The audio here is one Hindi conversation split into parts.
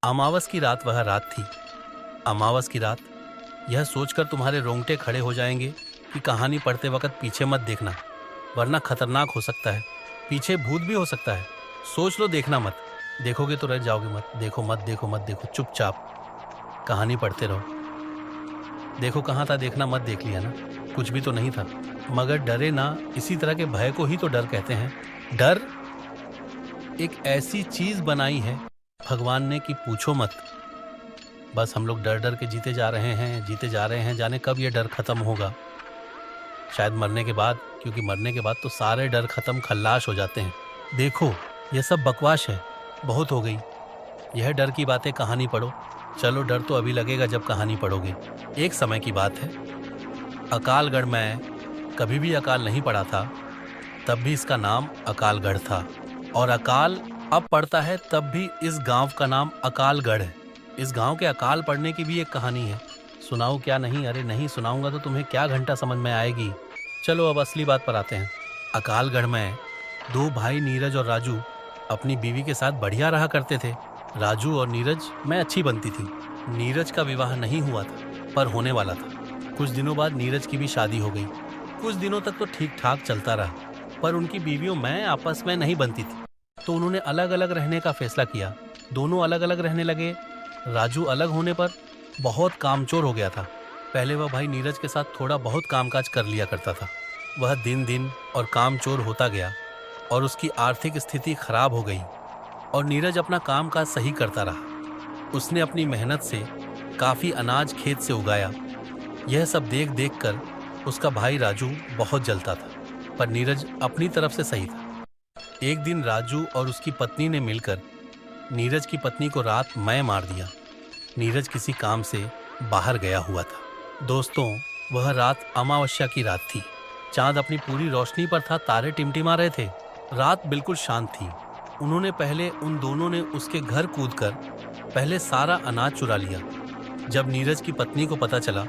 अमावस की रात वह रात थी। अमावस की रात। यह सोचकर तुम्हारे रोंगटे खड़े हो जाएंगे कि कहानी पढ़ते वक्त पीछे मत देखना, वरना खतरनाक हो सकता है। पीछे भूत भी हो सकता है। सोच लो, देखना मत। देखोगे तो रह जाओगे। मत देखो, मत देखो, मत देखो, चुपचाप कहानी पढ़ते रहो। देखो कहाँ था, देखना मत। देख लिया ना, कुछ भी तो नहीं था। मगर डरे ना, इसी तरह के भय को ही तो डर कहते हैं। डर एक ऐसी चीज बनाई है भगवान ने कि पूछो मत। बस हम लोग डर डर के जीते जा रहे हैं, जीते जा रहे हैं। जाने कब ये डर खत्म होगा। शायद मरने के बाद, क्योंकि मरने के बाद तो सारे डर खत्म, खल्लाश हो जाते हैं। देखो, यह सब बकवास है। बहुत हो गई यह डर की बातें। कहानी पढ़ो। चलो, डर तो अभी लगेगा जब कहानी पढ़ोगे। एक समय की बात है, अकालगढ़ में कभी भी अकाल नहीं पड़ा था, तब भी इसका नाम अकालगढ़ था। और अकाल अब पड़ता है तब भी इस गांव का नाम अकालगढ़ है। इस गांव के अकाल पड़ने की भी एक कहानी है। सुनाऊं क्या? नहीं, अरे नहीं सुनाऊंगा तो तुम्हें क्या घंटा समझ में आएगी। चलो अब असली बात पर आते हैं। अकालगढ़ में दो भाई नीरज और राजू अपनी बीवी के साथ बढ़िया रहा करते थे। राजू और नीरज में अच्छी बनती थी। नीरज का विवाह नहीं हुआ था, पर होने वाला था। कुछ दिनों बाद नीरज की भी शादी हो गई। कुछ दिनों तक तो ठीक ठाक चलता रहा, पर उनकी बीवियों में आपस में नहीं बनती थी, तो उन्होंने अलग अलग रहने का फैसला किया। दोनों अलग अलग रहने लगे। राजू अलग होने पर बहुत कामचोर हो गया था। पहले वह भाई नीरज के साथ थोड़ा बहुत कामकाज कर लिया करता था। वह दिन दिन और कामचोर होता गया और उसकी आर्थिक स्थिति खराब हो गई। और नीरज अपना कामकाज सही करता रहा। उसने अपनी मेहनत से काफ़ी अनाज खेत से उगाया। यह सब देख देख कर उसका भाई राजू बहुत जलता था, पर नीरज अपनी तरफ से सही था। एक दिन राजू और उसकी पत्नी ने मिलकर नीरज की पत्नी को रात में मार दिया। नीरज किसी काम से बाहर गया हुआ था। दोस्तों, वह रात अमावस्या की रात थी। चांद अपनी पूरी रोशनी पर था, तारे टिमटिमा रहे थे। रात बिल्कुल शांत थी। उन दोनों ने उसके घर कूदकर पहले सारा अनाज चुरा लिया। जब नीरज की पत्नी को पता चला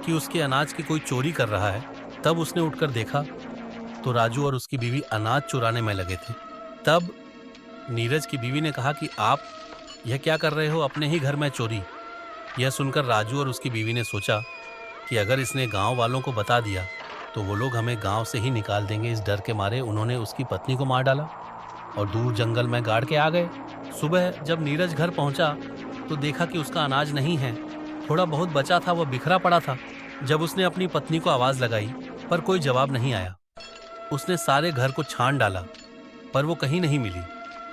कि उसके अनाज की कोई चोरी कर रहा है, तब उसने उठकर देखा तो राजू और उसकी बीवी अनाज चुराने में लगे थे। तब नीरज की बीवी ने कहा कि आप यह क्या कर रहे हो, अपने ही घर में चोरी। यह सुनकर राजू और उसकी बीवी ने सोचा कि अगर इसने गांव वालों को बता दिया तो वो लोग हमें गांव से ही निकाल देंगे। इस डर के मारे उन्होंने उसकी पत्नी को मार डाला और दूर जंगल में गाड़ के आ गए। सुबह जब नीरज घर पहुंचा तो देखा कि उसका अनाज नहीं है। थोड़ा बहुत बचा था, वह बिखरा पड़ा था। जब उसने अपनी पत्नी को आवाज लगाई, पर कोई जवाब नहीं आया। उसने सारे घर को छान डाला, पर वो कहीं नहीं मिली।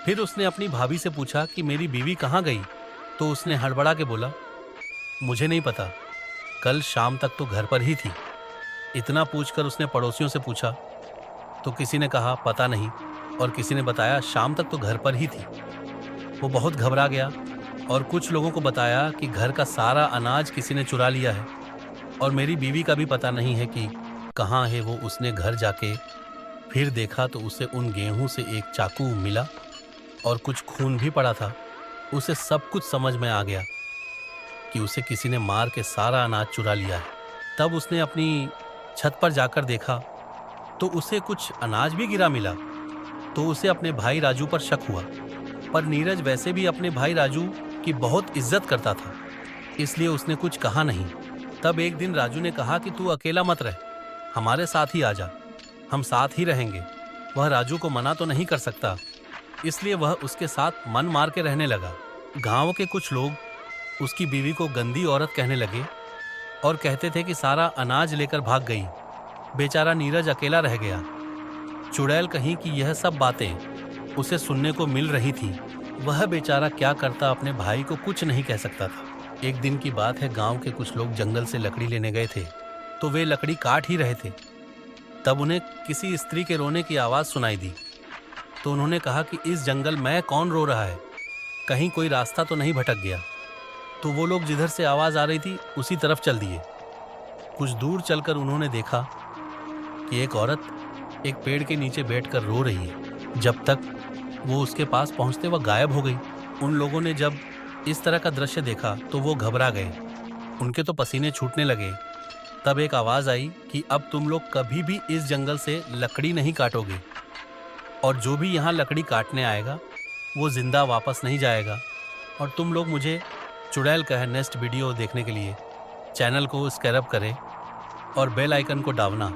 फिर उसने अपनी भाभी से पूछा कि मेरी बीवी कहाँ गई, तो उसने हड़बड़ा के बोला, मुझे नहीं पता, कल शाम तक तो घर पर ही थी। इतना पूछकर उसने पड़ोसियों से पूछा तो किसी ने कहा पता नहीं, और किसी ने बताया शाम तक तो घर पर ही थी। वो बहुत घबरा गया और कुछ लोगों को बताया कि घर का सारा अनाज किसी ने चुरा लिया है और मेरी बीवी का भी पता नहीं है कि कहाँ है वो। उसने घर जाके फिर देखा तो उसे उन गेहूं से एक चाकू मिला और कुछ खून भी पड़ा था। उसे सब कुछ समझ में आ गया कि उसे किसी ने मार के सारा अनाज चुरा लिया है। तब उसने अपनी छत पर जाकर देखा तो उसे कुछ अनाज भी गिरा मिला। तो उसे अपने भाई राजू पर शक हुआ, पर नीरज वैसे भी अपने भाई राजू की बहुत इज्जत करता था, इसलिए उसने कुछ कहा नहीं। तब एक दिन राजू ने कहा कि तू अकेला मत रह, हमारे साथ ही आ जा, हम साथ ही रहेंगे। वह राजू को मना तो नहीं कर सकता, इसलिए वह उसके साथ मन मार के रहने लगा। गांव के कुछ लोग उसकी बीवी को गंदी औरत कहने लगे और कहते थे कि सारा अनाज लेकर भाग गई, बेचारा नीरज अकेला रह गया। चुड़ैल कहीं कि यह सब बातें उसे सुनने को मिल रही थी। वह बेचारा क्या करता, अपने भाई को कुछ नहीं कह सकता था। एक दिन की बात है, गांव के कुछ लोग जंगल से लकड़ी लेने गए थे, तो वे लकड़ी काट ही रहे थे। तब उन्हें किसी स्त्री के रोने की आवाज़ सुनाई दी। तो उन्होंने कहा कि इस जंगल में कौन रो रहा है, कहीं कोई रास्ता तो नहीं भटक गया। तो वो लोग जिधर से आवाज़ आ रही थी उसी तरफ चल दिए। कुछ दूर चलकर उन्होंने देखा कि एक औरत एक पेड़ के नीचे बैठकर रो रही है। जब तक वो उसके पास पहुंचते वह गायब हो गई। उन लोगों ने जब इस तरह का दृश्य देखा तो वो घबरा गए, उनके तो पसीने छूटने लगे। तब एक आवाज़ आई कि अब तुम लोग कभी भी इस जंगल से लकड़ी नहीं काटोगे, और जो भी यहाँ लकड़ी काटने आएगा वो जिंदा वापस नहीं जाएगा। और तुम लोग मुझे चुड़ैल का है नेक्स्ट वीडियो देखने के लिए चैनल को सब्सक्राइब करें और बेल आइकन को दाबना